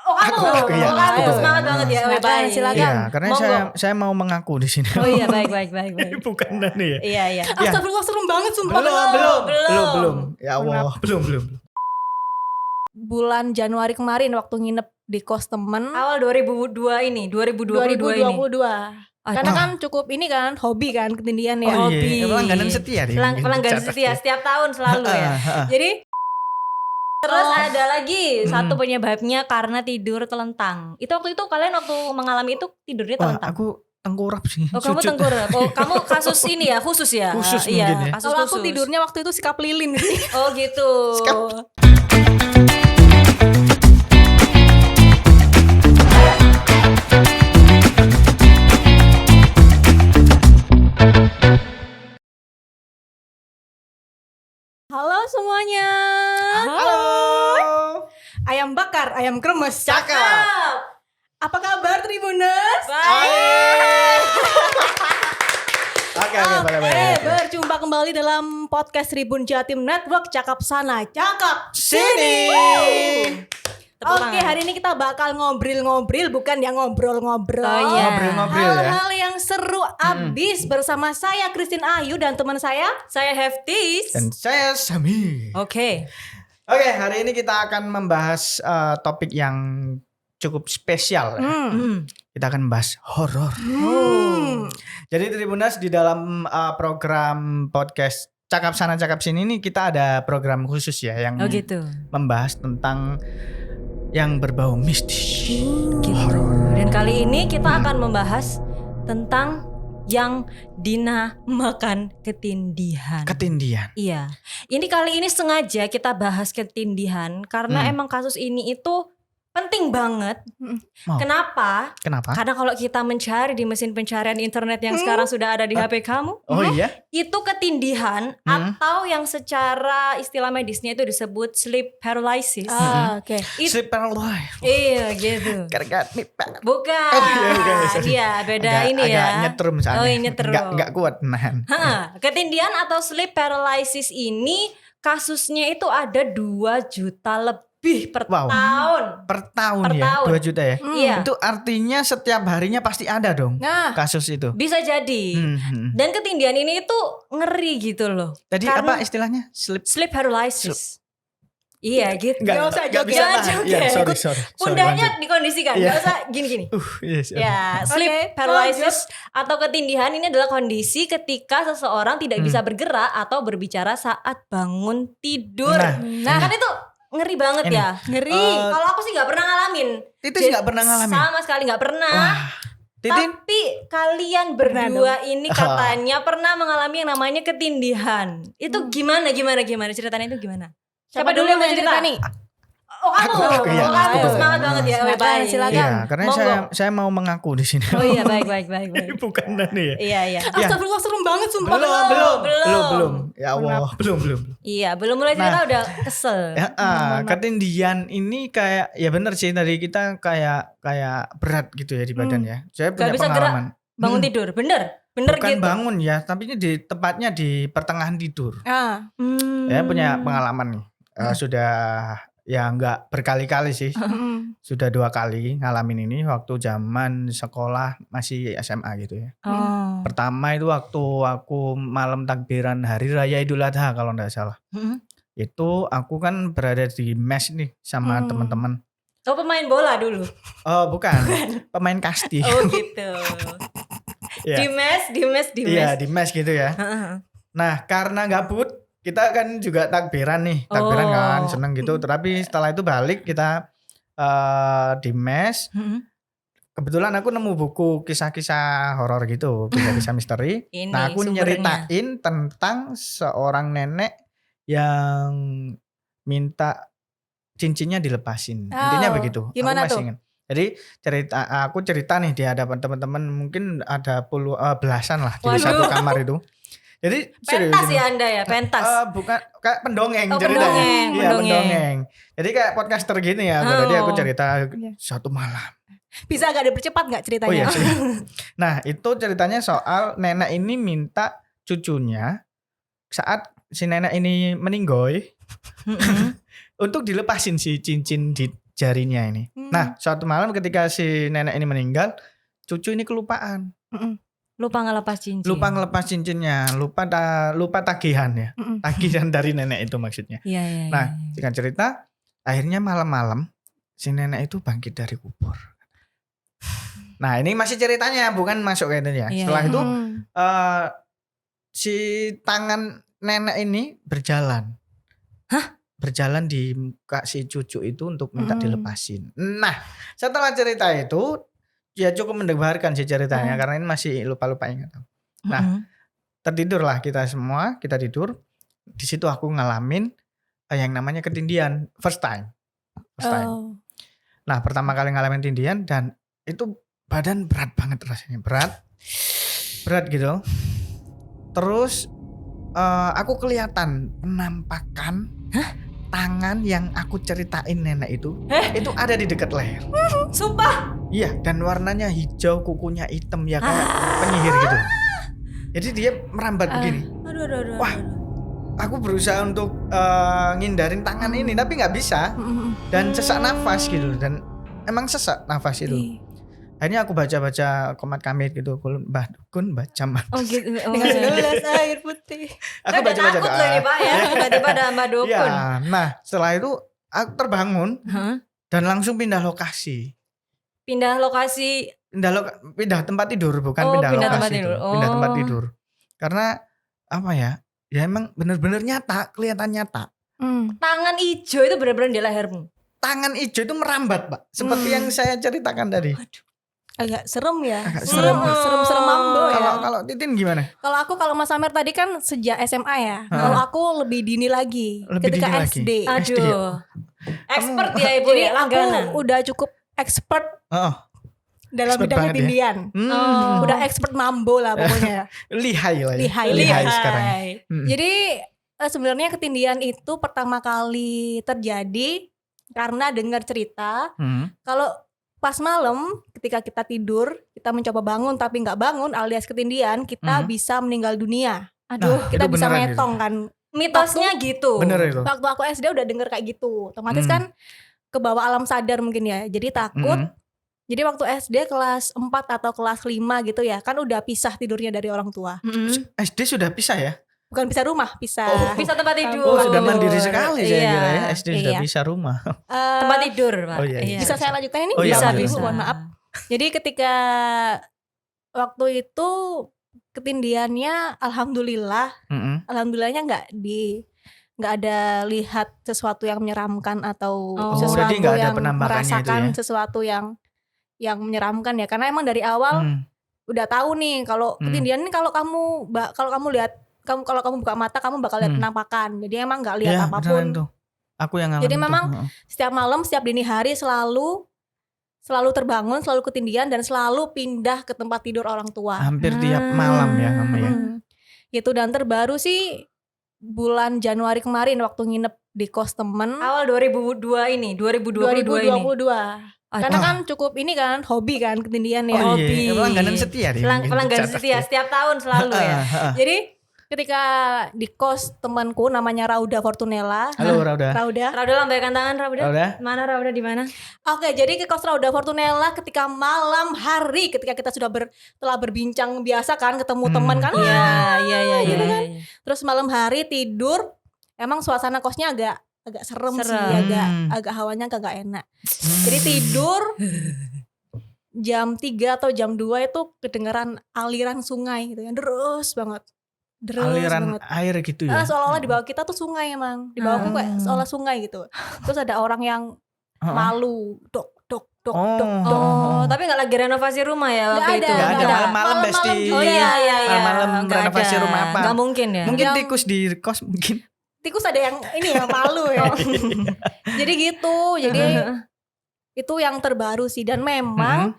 Oh kamu, Iya, kamu betul. semangat banget ya. Oh, baik. Silakan. Iya, karena Monggo. saya mau mengaku di sini. Oh iya, baik. Bukan nih ya. Iya. Iya. Astagfirullah, serem banget sumpah. Belum. Ya Allah, belum. Bulan Januari kemarin waktu nginep di kos temen. Awal 2022 ini. 2022. Karena kan cukup ini kan hobi kan ketindihan ya. Oh hobi. iya, pelangganan setia dia. Pelanggan Catat setia ya. setiap tahun selalu ya. Jadi terus ada lagi satu penyebabnya karena tidur telentang. Itu waktu itu kalian waktu mengalami itu tidurnya Wah, telentang. aku tengkurap sih. Oh kamu sujud. tengkurap. Oh kamu kasus ini ya khusus ya. Khusus Iya, mungkin ya. kasus Kalau aku khusus. tidurnya waktu itu sikap lilin sih. Oh gitu. Halo semuanya. Halo. Ayam bakar, ayam kremes. Cakep. Apa kabar Tribuners? Baik. Oke, boleh. Berjumpa kembali dalam podcast Tribun Jatim Network. Cakap sana, cakap Sini. Tepuk Oke, tangan. hari ini kita bakal ngobrol-ngobrol, bukan yang ngobrol-ngobrol. Oh, iya. Ngobrol-ngobrol ya. Hal-hal yang seru abis bersama saya Christine Ayu dan teman saya. Saya Heftis. Dan saya Sami. Oke. Oke, hari ini kita akan membahas topik yang cukup spesial. Kita akan membahas horor. Jadi Tribuners, di dalam program podcast Cakap Sana Cakap Sini ini kita ada program khusus ya yang Oh gitu. membahas tentang yang berbau mistis. Gitu. Dan kali ini kita akan membahas tentang yang dinamakan ketindihan. Ketindihan. Iya. Ini kali ini sengaja kita bahas ketindihan karena emang kasus ini itu penting banget. Oh. Kenapa? Kenapa? Karena kalau kita mencari di mesin pencarian internet yang sekarang sudah ada di HP kamu, Oh iya? itu ketindihan atau yang secara istilah medisnya itu disebut sleep paralysis. Oke. Sleep paralysis. Iya gitu. Karena nih, Bukan. Iya, beda ini ya. Agak nyetrum soalnya. Oh, iya, nyetrum. Enggak kuat nahan. Ketindihan atau sleep paralysis ini kasusnya itu ada 2 juta lebih per Wow. tahun. Per tahun Per ya, tahun. 2 juta ya. Iya. Itu artinya setiap harinya pasti ada dong Nah, kasus itu. Bisa jadi. Hmm. Dan ketindihan ini itu ngeri gitu loh. Tadi Karena apa istilahnya? Sleep paralysis. Iya gitu. Nggak usah joget. bisa Jangan tahan. joget. Iya, sorry. Pundaknya dikondisikan, Iya. nggak usah gini-gini. Yes. Ya, sleep Oke, paralysis atau ketindihan ini adalah kondisi ketika seseorang tidak bisa bergerak atau berbicara saat bangun tidur. Nah. Kan itu ngeri banget Ini. ya. ngeri. Kalau aku sih nggak pernah ngalamin. Titis Jadi, nggak pernah ngalamin? Sama sekali nggak pernah. Wah. Titin? Tapi kalian Pernah berdua ini katanya pernah mengalami yang namanya ketindihan. Itu gimana ceritanya itu gimana? Siapa dulu yang mau cerita nih? Oh kamu, Iya, kamu betul. semangat banget ya. Silakan, Baik. silakan. Iya, karena Monggo. saya mau mengaku di sini. Oh iya, baik. Bukan nih ya. Iya. Astagfirullah, serem banget sumpah. Belum. Ya Allah, belum. Iya, belum mulai cerita udah kesel. Ya, ketindihan ini kayak ya bener sih tadi kita kayak berat gitu ya di badan ya. Saya Gak punya bisa pengalaman. Bangun tidur, bener Bukan gitu. bangun ya, tapi ini tepatnya di pertengahan tidur. Saya punya pengalaman nih. Sudah ya nggak berkali-kali sih. Sudah 2 kali ngalamin ini waktu zaman sekolah masih SMA gitu ya. Oh. Pertama itu waktu aku malam takbiran Hari Raya Idul Adha kalau nggak salah. Itu aku kan berada di mes nih sama teman-teman. Oh pemain bola dulu. Oh bukan, pemain kasti. Oh gitu. Iya. Di mes. Iya di mes gitu ya. Nah karena gabut kita kan juga takbiran nih, takbiran kan seneng gitu. Tapi setelah itu balik kita di mes. Kebetulan aku nemu buku kisah-kisah horor gitu, kisah-kisah misteri. Ini Nah aku sumbernya. nyeritain tentang seorang nenek yang minta cincinnya dilepasin. Intinya begitu. Gimana aku masih tuh? ingat. Jadi aku cerita nih di hadapan teman-teman, mungkin ada belasan lah di Waduh. satu kamar itu. Jadi Pentas serius ini. ya Anda ya, pentas. Bukan kayak pendongeng Oh, ceritanya. pendongeng, Iya, pendongeng. pendongeng. Jadi kayak podcaster gini ya. Jadi aku cerita suatu malam. Bisa agak dipercepat nggak ceritanya? Oh iya sih. Nah itu ceritanya soal nenek ini minta cucunya saat si nenek ini meninggoy untuk dilepasin si cincin jarinya ini. Nah, suatu malam ketika si nenek ini meninggal, cucu ini kelupaan. Lupa ngelepas cincin. Lupa ngelepas cincinnya, lupa tagihan ya. Tagihan dari nenek itu maksudnya. Iya. Nah, singkat cerita, akhirnya malam-malam si nenek itu bangkit dari kubur. Nah, ini masih ceritanya, bukan masuk ke itu ya. Iya. Setelah itu si tangan nenek ini berjalan. Berjalan di muka si cucu itu untuk minta dilepasin. Nah, setelah cerita itu ya cukup mendebarkan sih ceritanya karena ini masih lupa-lupa ingat. Nah, tertidurlah kita semua, kita tidur. Di situ aku ngalamin yang namanya ketindihan first time. Nah, pertama kali ngalamin tindihan dan itu badan berat banget rasanya, berat gitu. Terus aku kelihatan penampakan tangan yang aku ceritain nenek itu ada di dekat leher. Sumpah. Iya, dan warnanya hijau, kukunya hitam ya kayak penyihir gitu. Jadi dia merambat begini. Aduh. Wah, aku berusaha untuk ngindarin tangan ini tapi nggak bisa dan sesak nafas gitu dan emang sesak nafas itu. Akhirnya aku baca komat kamit gitu, Mbah Dukun baca mas. Oh gitu. Dengan segelas air putih. Aku baca takut loh ini Pak ya, tiba-tiba ada Mbak Dukun. Ya, nah setelah itu aku terbangun dan langsung pindah lokasi. Pindah lokasi. Pindah tempat tidur, bukan Oh, pindah pindah lokasi tempat itu. tidur. Pindah Oh. tempat tidur. Karena apa ya? Ya emang bener-bener nyata, kelihatan nyata. Tangan hijau itu benar-benar di lehermu. Tangan hijau itu merambat, Pak. Seperti yang saya ceritakan tadi. Agak serem ya. Agak Serem mambo ya. Kalau Titin gimana? Kalau Mas Amer tadi kan sejak SMA ya. Kalau aku lebih dini lagi. Lebih ketika dini lagi. SD. Aduh. Expert ya Ibu Jadi ya, langganan. aku udah cukup expert dalam Expert bidang banget ya. ketindihan. Udah expert mambo lah pokoknya. Lihai lah ya. Lihai sekarang. Jadi sebenarnya ketindihan itu pertama kali terjadi karena dengar cerita kalau pas malam ketika kita tidur kita mencoba bangun tapi nggak bangun alias ketindihan kita bisa meninggal dunia. Aduh, Kita itu bisa beneran metong kan. mitosnya gitu. Bener itu. Waktu aku SD udah denger kayak gitu. Otomatis kan ke bawah alam sadar mungkin ya. Jadi takut. Jadi waktu SD kelas 4 atau kelas 5 gitu ya, kan udah pisah tidurnya dari orang tua. SD sudah pisah ya? Bukan pisah rumah, pisah. Bisa tempat tidur. Oh, sudah mandiri sekali saya Iya. kira ya. SD sudah Iya. pisah rumah. Tempat tidur, Pak. Oh, iya. Bisa saya lanjutkan ini? Oh, iya, Bisa, bisa. Ibu, mohon maaf. Jadi ketika waktu itu ketindihannya alhamdulillahnya nggak ada lihat sesuatu yang menyeramkan atau sesuatu jadi nggak ada yang penampakannya itu merasakan ya? sesuatu yang menyeramkan ya, karena emang dari awal udah tahu nih kalau ketindihan ini kalau kamu lihat kalau kamu buka mata kamu bakal lihat penampakan. Jadi emang nggak lihat Ya, apapun. beneran tuh. Aku yang ngalamin. Jadi tuh. memang setiap malam, setiap dini hari selalu terbangun, selalu ketindihan dan selalu pindah ke tempat tidur orang tua. hampir tiap malam ya kamu ya. Gitu, dan terbaru sih bulan Januari kemarin waktu nginep di kos temen. Awal 2002 ini, 2022 ini. 2022. Karena kan cukup ini kan hobi kan ketindihan ya. Oh Hobi. iya, pelangganan setia deh. Pelanggan setia setiap tahun selalu ya. Jadi ketika di kos temanku namanya Rauda Fortunella. Halo Rauda. Rauda lambaikan tangan Rauda. Rauda. Mana Rauda di mana? Oke, jadi ke kos Rauda Fortunella ketika malam hari, ketika kita sudah telah berbincang biasa kan, ketemu teman kan. Iya. gitu kan. Terus malam hari tidur, emang suasana kosnya agak serem sih, agak hawanya agak enak. Jadi tidur jam 3 atau jam 2 itu kedengeran aliran sungai gitu ya, deras banget. Aliran air gitu ya. Seolah-olah di bawah kita tuh sungai emang. Di bawahku kayak seolah sungai gitu. Terus ada orang yang malu, dok. Tapi nggak lagi renovasi rumah ya waktu itu. Nggak ada. Malam-malam Besti. Oh iya. Malam Nggak renovasi ada. rumah apa? Nggak mungkin ya. Mungkin tikus di kos mungkin. Tikus ada yang ini ya malu ya. Jadi gitu. Jadi itu yang terbaru sih, dan memang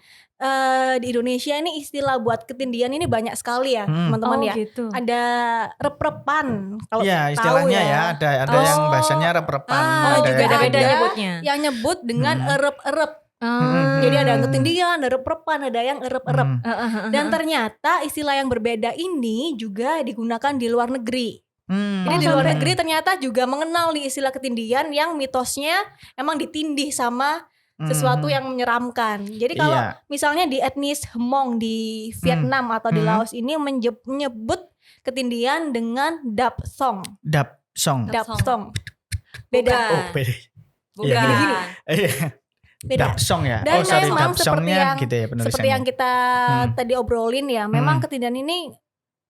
di Indonesia ini istilah buat ketindihan ini banyak sekali ya teman-teman ya. Gitu. Ada rep-repan kalau Iya, tahu istilahnya ya. Ada yang bahasanya rep-repan. Juga ada beda ada nyebutnya. yang nyebut dengan erep-erep. Jadi ada yang ketindihan, ada rep-repan, ada yang erep-erep. Dan ternyata istilah yang berbeda ini juga digunakan di luar negeri. Jadi di luar negeri ternyata juga mengenal nih istilah ketindihan yang mitosnya emang ditindih sama sesuatu yang menyeramkan. Jadi kalau misalnya di etnis Hmong di Vietnam atau di Laos ini menyebut ketindihan dengan dap song. Dap song. Beda. Oh, beda. Bukan. Gini-gini. Beda. Dap song ya. Dan memang dap songnya gitu ya penulisannya. seperti yang kita tadi obrolin ya, memang ketindihan ini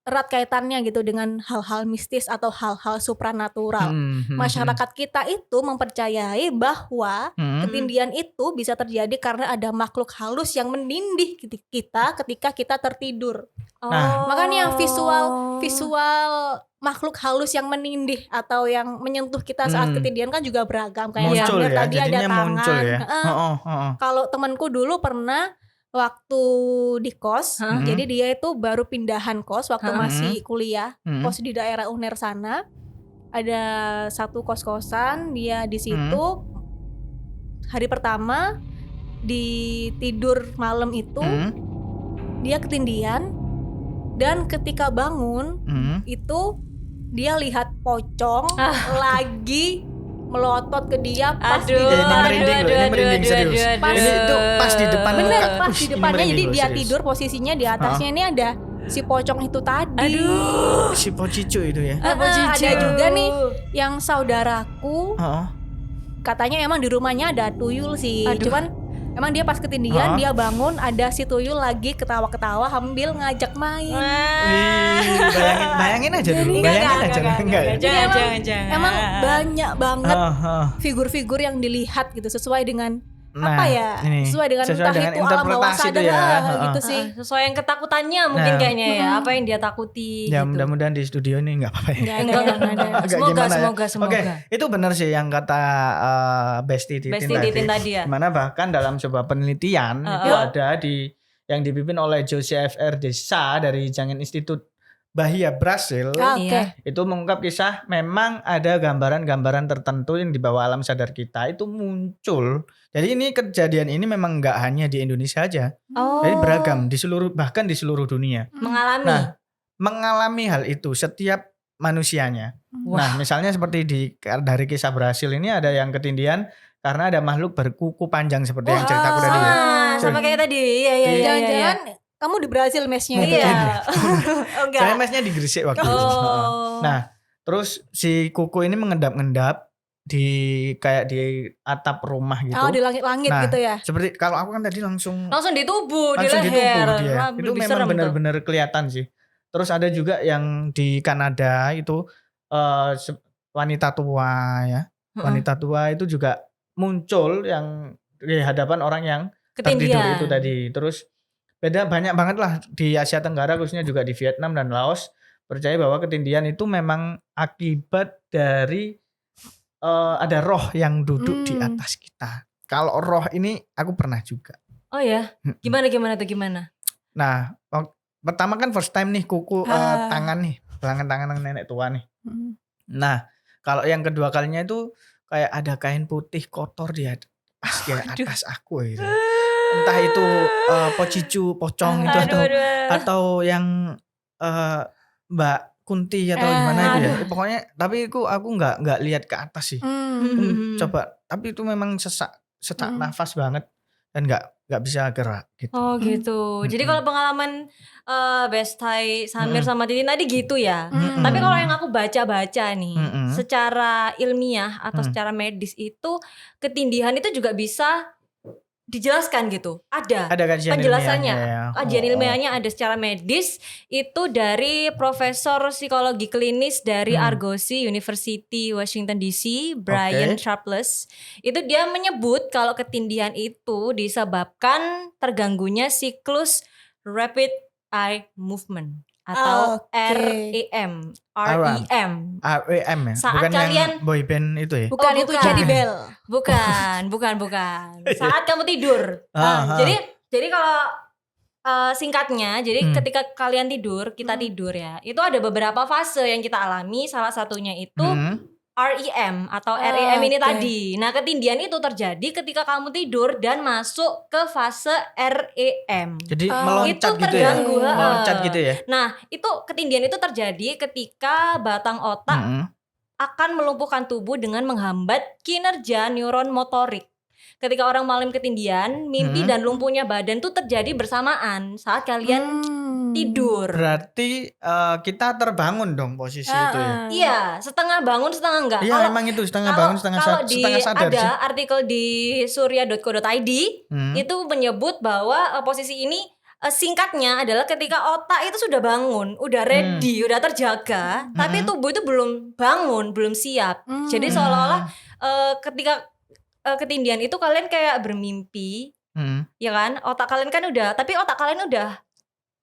erat kaitannya gitu dengan hal-hal mistis atau hal-hal supranatural. Masyarakat kita itu mempercayai bahwa ketindihan itu bisa terjadi karena ada makhluk halus yang menindih kita ketika kita tertidur. Makanya visual makhluk halus yang menindih atau yang menyentuh kita saat ketindihan kan juga beragam, kayak muncul ya, tadi ada tangan. Muncul ya. Kalau temanku dulu pernah waktu di kos, jadi dia itu baru pindahan kos waktu masih kuliah, kos di daerah UNER sana. Ada satu kos-kosan, dia di situ hari pertama di tidur malam itu dia ketindihan, dan ketika bangun itu dia lihat pocong lagi melotot ke dia pas di depan. Ini merinding serius. Ini itu pas di depan. Bener, pas di depannya. Jadi dia tidur posisinya di atasnya ini ada si pocong itu tadi. Si pocicu itu ya. Ada juga nih yang saudaraku, katanya emang di rumahnya ada tuyul sih. Cuman emang dia pas ketindihan dia bangun ada si tuyul lagi ketawa-ketawa sambil ngajak main. Bayangin aja dulu. Jangan. Emang banyak banget figur-figur yang dilihat gitu sesuai dengan sesuai dengan entah itu alam bawah sadar gitu sih. Sesuai yang ketakutannya mungkin kayaknya ya, apa yang dia takuti ya, gitu. mudah-mudahan di studio ini enggak apa-apa ya. Semoga. Oke, itu benar sih yang kata Besti Titin tadi ya. Mana bahkan dalam sebuah penelitian itu ada yang dipimpin oleh Joseph R. Desa dari Jangan Institute Bahia Brasil, itu mengungkap kisah memang ada gambaran-gambaran tertentu yang di bawah alam sadar kita itu muncul. Jadi ini kejadian ini memang nggak hanya di Indonesia aja, jadi beragam bahkan di seluruh dunia. Mengalami hal itu setiap manusianya. Nah, misalnya seperti dari kisah Brasil ini ada yang ketindihan karena ada makhluk berkuku panjang seperti yang ceritaku tadi ya. Sama kayak tadi. Iya. Jangan-jangan kamu di Brasil mesnya. Iya. Saya mesnya di Gresik waktu itu. Nah, terus si kuku ini mengendap-endap kayak di atap rumah gitu. Di langit-langit gitu ya. Seperti kalau aku kan tadi langsung di tubuh, di leher. Dia. Itu memang benar-benar kelihatan sih. Terus ada juga yang di Kanada itu wanita tua ya. Wanita tua itu juga muncul yang di hadapan orang yang tertidur itu tadi. Terus banyak banget lah di Asia Tenggara, khususnya juga di Vietnam dan Laos, percaya bahwa ketindihan itu memang akibat dari ada roh yang duduk di atas kita. Kalau roh ini aku pernah juga. Oh ya, gimana tuh? Nah, pertama kan first time nih kuku tangan nih, tangan nenek tua nih. Nah, kalau yang kedua kalinya itu kayak ada kain putih kotor di atas aku gitu. Entah itu pocong itu atau yang Mbak Kunti atau gimana itu ya. Pokoknya tapi aku nggak lihat ke atas sih. Coba, tapi itu memang sesak nafas banget dan nggak bisa gerak gitu. Oh gitu. Jadi kalau pengalaman Bestai, Samir sama Titin tadi gitu ya. Tapi kalau yang aku baca-baca nih, secara ilmiah atau secara medis itu ketindihan itu juga bisa dijelaskan gitu. Ada penjelasannya. Kajian ilmiahnya ada secara medis itu dari Profesor Psikologi Klinis dari Argosy University Washington DC, Brian Sharpless. Itu dia menyebut kalau ketindihan itu disebabkan terganggunya siklus rapid eye movement atau REM. REM ya. Saat bukan kalian yang boyband itu ya. Bukan itu jadi bel. Bukan. Saat kamu tidur. Jadi kalau singkatnya, jadi ketika kalian tidur, kita tidur ya. Itu ada beberapa fase yang kita alami. Salah satunya itu REM atau REM ini tadi. Nah, ketindihan itu terjadi ketika kamu tidur dan masuk ke fase REM. Jadi meloncat itu gitu terganggu, ya. Meloncat gitu ya. Nah, itu ketindihan itu terjadi ketika batang otak akan melumpuhkan tubuh dengan menghambat kinerja neuron motorik. ketika orang malam ketindian, mimpi dan lumpuhnya badan tuh terjadi bersamaan saat kalian tidur. Berarti kita terbangun dong posisi itu ya. Iya, setengah bangun setengah enggak. Iya, emang itu setengah bangun setengah sadar ada sih. artikel di surya.co.id itu menyebut bahwa posisi ini singkatnya adalah ketika otak itu sudah bangun, udah ready, udah terjaga, tapi tubuh itu belum bangun, belum siap. Jadi seolah-olah ketika ketindian itu kalian kayak bermimpi, ya kan? Otak kalian kan tapi otak kalian udah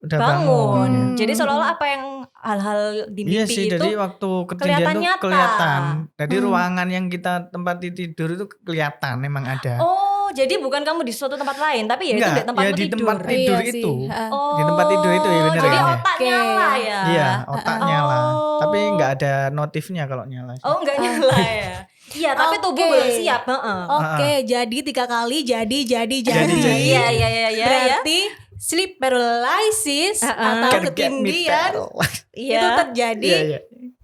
bangun. Jadi seolah-olah apa yang hal-hal di mimpi iya sih, itu jadi waktu ketindian tuh nyata. kelihatan. Jadi ruangan yang kita tempati tidur itu kelihatan memang ada. Oh, jadi bukan kamu di suatu tempat lain, tapi ya itu di tempatmu di tidur. tempat tidur Iya itu. sih. Di tempat tidur itu ya bener Jadi ya. otak nyala ya. Iya, otak nyala. Oh. Tapi nggak ada notifnya kalau nyala. Oh, enggak nyala ya. Iya, tapi tubuh Oke. belum siap, Oke, jadi 3 kali jadi. Iya. Berarti sleep paralysis atau Can get me ketindian paralyzed. Iya. itu terjadi Iya.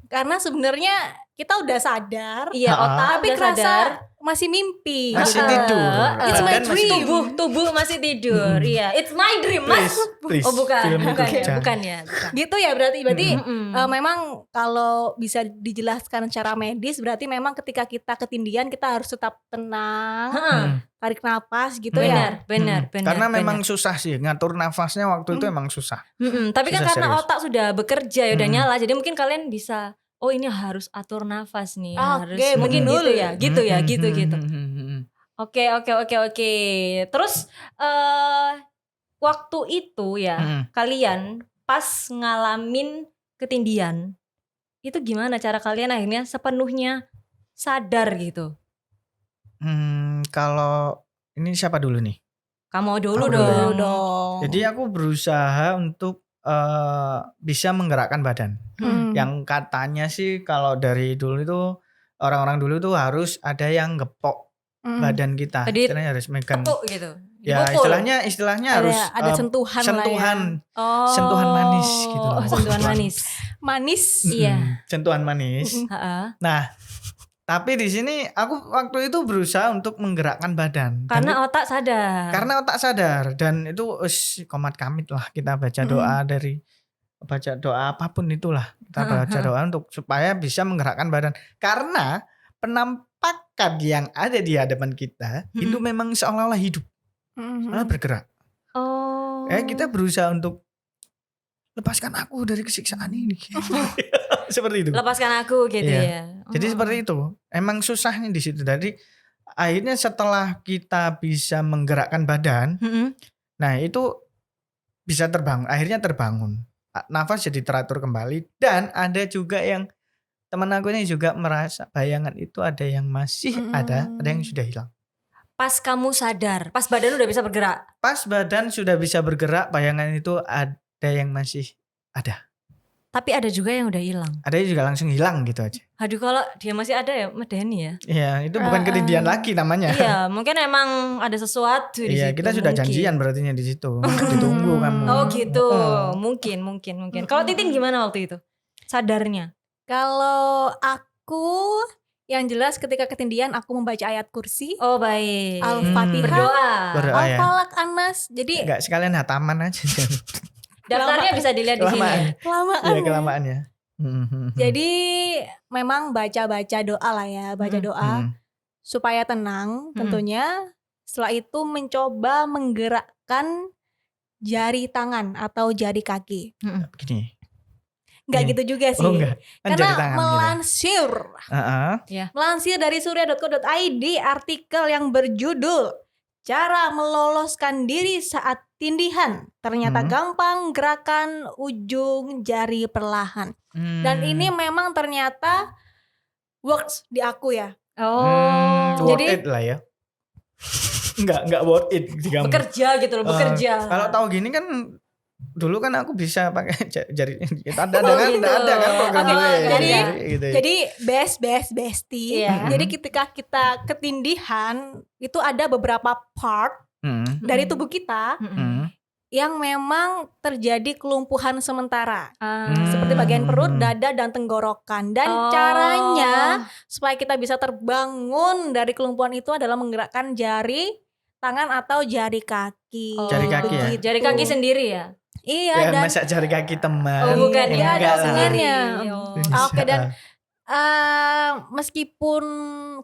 karena sebenarnya kita udah sadar, Iya, otak tapi udah kerasa sadar. masih mimpi. Masih tidur. It's my Badan masih dream. Tubuh masih tidur. Iya, it's my dream, Mas. Please, Oh, bukan. film itu Bukan ya, jangan. bukan ya. Bukan. Gitu ya berarti Mm-mm. memang kalau bisa dijelaskan secara medis berarti memang ketika kita ketindian kita harus tetap tenang, Heeh. tarik napas gitu ya. Benar. Karena memang susah sih ngatur nafasnya waktu itu emang susah. Tapi kan Susah, karena serius. otak sudah bekerja ya udah nyala, jadi mungkin kalian bisa ini harus atur nafas nih, harus Oke, mungkin betul. gitu ya, gitu. Oke. Terus waktu itu ya kalian pas ngalamin ketindian itu gimana cara kalian akhirnya sepenuhnya sadar gitu? Kalau ini siapa dulu nih? Kamu dulu Aku dong. dong. Jadi aku berusaha untuk bisa menggerakkan badan. Yang katanya sih kalau dari dulu itu orang-orang dulu itu harus ada yang gepok badan kita. Jadi Istilahnya harus megang. tepuk gitu. Ya Dipukul. istilahnya ada, harus ada sentuhan lah ya. sentuhan manis gitu loh. Sentuhan manis. Manis. Iya. Sentuhan manis. Heeh. Nah, tapi di sini aku waktu itu berusaha untuk menggerakkan badan. Karena otak sadar. Karena otak sadar dan itu komat kamit lah kita baca doa baca doa apapun itulah kita baca doa untuk supaya bisa menggerakkan badan. Karena penampakan yang ada di hadapan kita itu memang seolah-olah hidup, seolah bergerak. Oh. Kita berusaha untuk lepaskan aku dari kesiksaan ini. Seperti itu. Lepaskan aku gitu Iya. ya. Jadi seperti itu. Emang susahnya di situ. Jadi akhirnya setelah kita bisa menggerakkan badan, nah itu bisa terbangun. Akhirnya terbangun. Nafas jadi teratur kembali. Dan ada juga yang teman aku ini juga merasa bayangan itu ada yang masih ada yang sudah hilang. Pas kamu sadar, pas badan udah bisa bergerak. Pas badan sudah bisa bergerak, bayangan itu ada yang masih ada. Tapi ada juga yang udah hilang. Ada yang juga langsung hilang gitu aja. Aduh, kalau dia masih ada ya medeni ya. Iya, itu bukan ketindian lagi namanya. Iya, mungkin emang ada sesuatu di Iya, situ. kita sudah mungkin. janjian berartinya di situ. Ditunggu kamu. Oh gitu. Mungkin. Kalau Titin gimana waktu itu? Sadarnya? Kalau aku yang jelas ketika ketindian aku membaca ayat kursi, Oh baik. Al-Fatihah, Berdoa ya. Al-Falaq, An-Nas. Jadi Enggak sekalian hataman aja. Daftarnya bisa dilihat di sini ya. kelamaan. Iya, kelamaan ya. Jadi memang baca doa lah ya, baca doa supaya tenang tentunya. Setelah itu mencoba menggerakkan jari tangan atau jari kaki. Begini. Enggak Ini. gitu juga sih. Oh enggak. Kan Karena jari tangan melansir gitu. Melansir dari surya.co.id artikel yang berjudul Cara meloloskan diri saat tindihan. Ternyata gampang, gerakan ujung jari perlahan. Dan ini memang ternyata works di aku ya. Worth Jadi- it lah ya. Enggak worth it di kamu. Bekerja gitu loh, bekerja. Kalau tahu gini kan dulu kan aku bisa pakai jari ada Oh, kan gitu. ada kan program Oke, dulu ya. jadi- gitu ya. Jadi bestie. Iya. Jadi ketika kita ketindihan itu ada beberapa part dari tubuh kita yang memang terjadi kelumpuhan sementara. Ah. Seperti bagian perut, dada, dan tenggorokan. Dan Oh. caranya supaya kita bisa terbangun dari kelumpuhan itu adalah menggerakkan jari tangan atau jari kaki. Oh, Jari kaki ya? Begitu. Jari kaki sendiri ya? Iya, Ya dan masa jari kaki teman. Oh, bukan Iya, ya, ada Enggak lah. sebenarnya. Oh. Oke, dan meskipun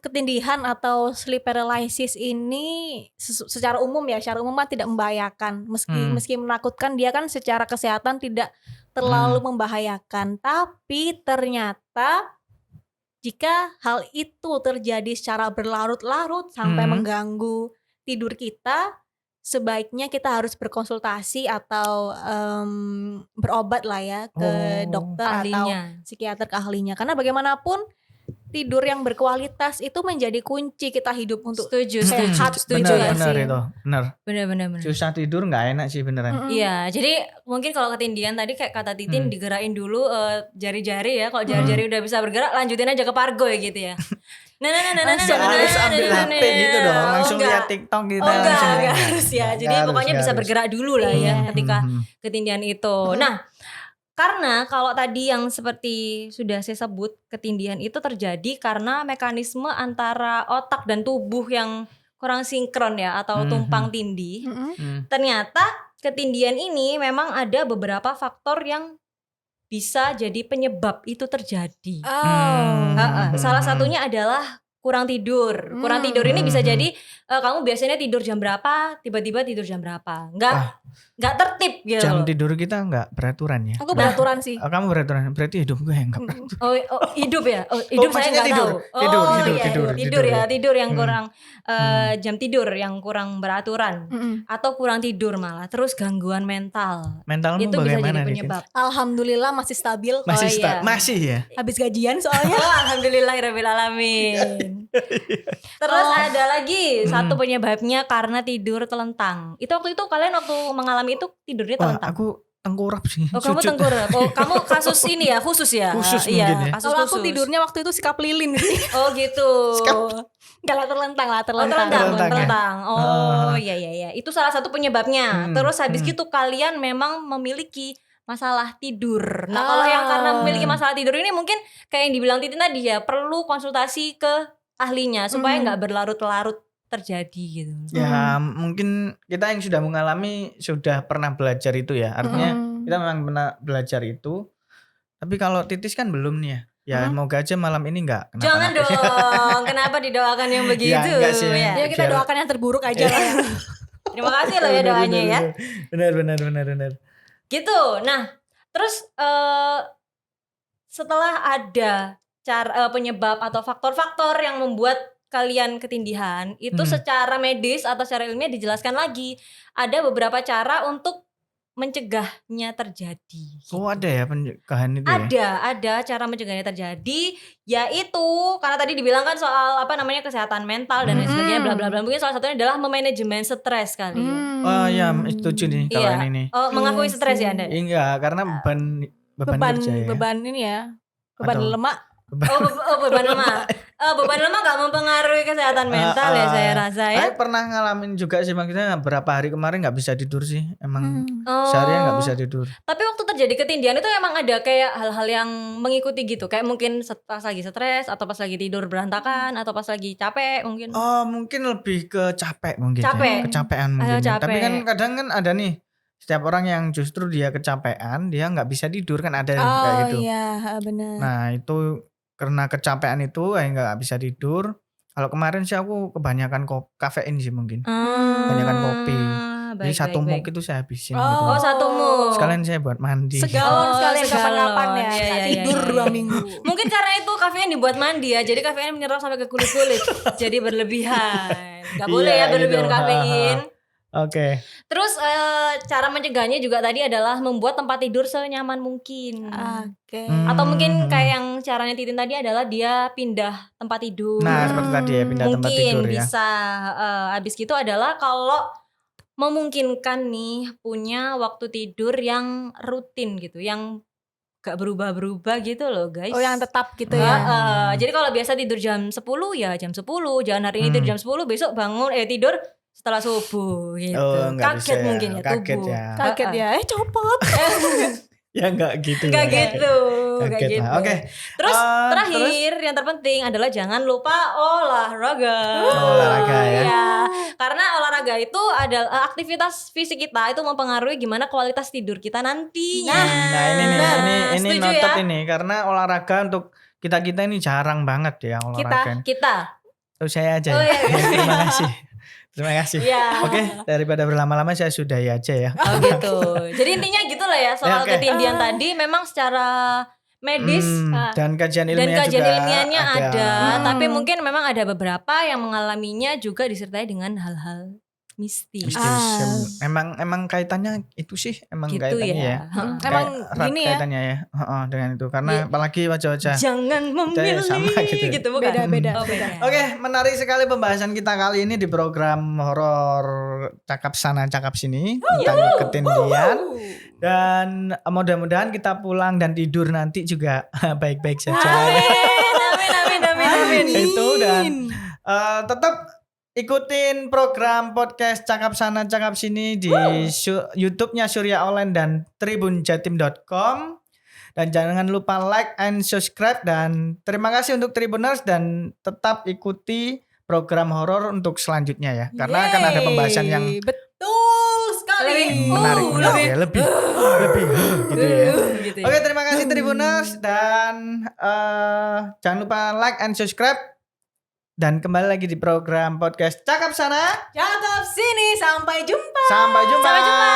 ketindihan atau sleep paralysis ini secara umum mah tidak membahayakan, meski menakutkan, dia kan secara kesehatan tidak terlalu membahayakan, tapi ternyata jika hal itu terjadi secara berlarut-larut sampai mengganggu tidur kita, sebaiknya kita harus berkonsultasi atau berobat lah ya ke dokter atau Ahlinya. psikiater ke ahlinya, karena bagaimanapun tidur yang berkualitas itu menjadi kunci kita hidup untuk Setuju, sehat. setuju ya Benar sih. itu, benar. Benar. Susah tidur nggak enak sih beneran. Iya, jadi mungkin kalau ketindihan tadi kayak kata Titin digerakin dulu jari-jari ya. Kalau jari-jari udah bisa bergerak, lanjutin aja ke pargo ya gitu ya. Harus ambil HP gitu dong, langsung lihat TikTok gitu. Enggak harus ya. Jadi pokoknya bisa bergerak dulu lah ya ketika ketindihan itu. Nah, karena kalau tadi yang seperti sudah saya sebut, ketindihan itu terjadi karena mekanisme antara otak dan tubuh yang kurang sinkron ya, atau tumpang tindih. Ternyata ketindihan ini memang ada beberapa faktor yang bisa jadi penyebab itu terjadi. Salah satunya adalah kurang tidur. Kurang tidur ini bisa jadi kamu biasanya tidur jam berapa, tiba-tiba tidur jam berapa. Enggak tertib gitu. Jam tidur kita nggak beraturan ya. Aku beraturan sih. Kamu beraturan, berarti hidup gue yang nggak beraturan. Oh, hidup ya? Oh, hidup saya maksudnya nggak tidur. tahu. Tidur ya, tidur yang Hmm. kurang jam tidur yang kurang beraturan atau kurang tidur malah. Terus gangguan mental. Mentalmu Itu bisa bagaimana jadi nih, penyebab. Alhamdulillah masih stabil. Masih Oh, iya. masih ya. Habis gajian soalnya. Oh, alhamdulillahirabbil alamin. Terus ada lagi satu penyebabnya karena tidur telentang. Itu waktu itu kalian waktu mengalami itu tidurnya Wah, telentang. aku tengkurap sih. Oh, kamu Sujud. tengkurap. Oh, kamu kasus ini ya, khusus ya. Khusus Iya, mungkin ya. kasus Kalau aku khusus. tidurnya waktu itu sikap lilin sih. Oh, gitu. Enggak lah, terlentang. Oh, Terlentang ya? telentang. Oh, iya. Itu salah satu penyebabnya. Terus habis gitu kalian memang memiliki masalah tidur. Nah, kalau yang karena memiliki masalah tidur ini mungkin kayak yang dibilang Titin tadi ya, perlu konsultasi ke ahlinya supaya nggak berlarut-larut terjadi gitu. Ya mungkin kita yang sudah mengalami sudah pernah belajar itu ya. Artinya kita memang pernah belajar itu. Tapi kalau Titis kan belum nih ya. Ya moga aja malam ini enggak kenapa-napa. Jangan dong. Kenapa didoakan yang begitu? Ya, enggak sih. Ya. Ya kita doakan yang terburuk aja lah. Terima kasih loh ya doanya ya. Benar. Gitu. Nah, terus setelah ada penyebab atau faktor-faktor yang membuat kalian ketindihan, itu secara medis atau secara ilmiah dijelaskan lagi. Ada beberapa cara untuk mencegahnya terjadi. Oh, ada ya pencegahan itu ya? Ada cara mencegahnya terjadi, yaitu karena tadi dibilang kan soal kesehatan mental dan lain sebagainya, bla bla bla. Mungkin salah satunya adalah memanajemen stres kali ya. Oh ya, setuju nih kalau yang ini. Oh, mengakui stres ya Anda? Enggak, karena beban kerja ya. Beban ini ya. Beban Atau- lemak. Beban lemak. Beban lemak gak mempengaruhi kesehatan mental ya saya rasa ya. Saya pernah ngalamin juga sih, maksudnya beberapa hari kemarin nggak bisa tidur sih. Emang Oh. seharian nggak bisa tidur. Tapi waktu terjadi ketindihan itu emang ada kayak hal-hal yang mengikuti gitu. Kayak mungkin pas lagi stres atau pas lagi tidur berantakan atau pas lagi capek mungkin. Oh, mungkin lebih ke capek mungkin. Capek. Ya. Kecapean mungkin. Ya. Capek. Tapi kan kadang kan ada nih setiap orang yang justru dia kecapean, dia nggak bisa tidur kan ada yang kayak gitu. Oh iya, benar. Nah, itu karena kecapean itu nggak bisa tidur. Kalau kemarin sih aku kebanyakan kafein sih mungkin. Kebanyakan kopi. Jadi satu mug itu saya habisin gitu. Oh, satu mug. Sekalian saya buat mandi. Segalon sekalian segalon. kapan-kapan ya. Iya, Nggak iya, tidur iya. 2 minggu. Mungkin karena itu kafein dibuat mandi ya. Jadi kafein menyerap sampai ke kulit-kulit. Jadi berlebihan. Gak boleh Iya, ya berlebihan gitu. kafein. Oke. Terus cara mencegahnya juga tadi adalah membuat tempat tidur senyaman mungkin. Oke. Atau mungkin kayak yang caranya Titin tadi adalah dia pindah tempat tidur. Nah, seperti tadi ya, pindah tempat Mungkin tidur ya. bisa habis gitu adalah kalau memungkinkan nih punya waktu tidur yang rutin gitu, yang gak berubah-berubah gitu loh guys. Oh, yang tetap gitu ya. Jadi kalau biasa tidur jam 10 ya jam 10, jangan hari ini tidur jam 10, besok bangun tidur setelah subuh gitu. Oh, nggak Kaget bisa ya. mungkin ya Kaget tubuh. ya. Kaget ya, copot. Ya enggak gitu. Enggak ya. gitu, enggak Kaget gitu. lah. Oke. Terus terus? terakhir yang terpenting adalah jangan lupa olahraga. Olahraga ya. Iya, karena olahraga itu adalah aktivitas fisik kita itu mempengaruhi gimana kualitas tidur kita nantinya. Nah, ini nih, ini Setuju noted ya? ini karena olahraga untuk kita ini jarang banget ya olahraga. Kita. Oh, saya aja. Oh, Ya. iya. Terima kasih. Terima kasih. Iya. Oke, daripada berlama-lama saya sudahi aja ya. Oh gitu. Jadi intinya gitulah ya soal Ya, oke. ketindihan tadi memang secara medis Dan kajian dan ilmiah kajian juga ilmiahnya ada, Hmm. tapi mungkin memang ada beberapa yang mengalaminya juga disertai dengan hal-hal mistis. Mistis. Emang kaitannya itu sih emang Gitu kaitannya ya. ya. Emang Erat gini ya. kaitannya ya. Heeh, dengan itu karena Iya. apalagi wajah-wajah. Jangan memilih sama gitu. gitu bukan? Beda-beda. Oh, beda. Oke, menarik sekali pembahasan kita kali ini di program horor cakap sana cakap sini tentang ketindihan. Dan mudah-mudahan kita pulang dan tidur nanti juga baik-baik saja. Amin. Itu dan tetap ikutin program podcast Cakap Sana Cakap Sini di YouTube-nya Surya Online dan tribunjatim.com. Dan jangan lupa like and subscribe dan terima kasih untuk Tribuners dan tetap ikuti program horor untuk selanjutnya ya. Karena akan ada pembahasan yang betul sekali. menarik ya, lebih gitu ya. Gitu ya. Oke, terima kasih Tribuners dan jangan lupa like and subscribe dan kembali lagi di program podcast Cakap Sana. Cakap sini, sampai jumpa. Sampai jumpa. Sampai jumpa.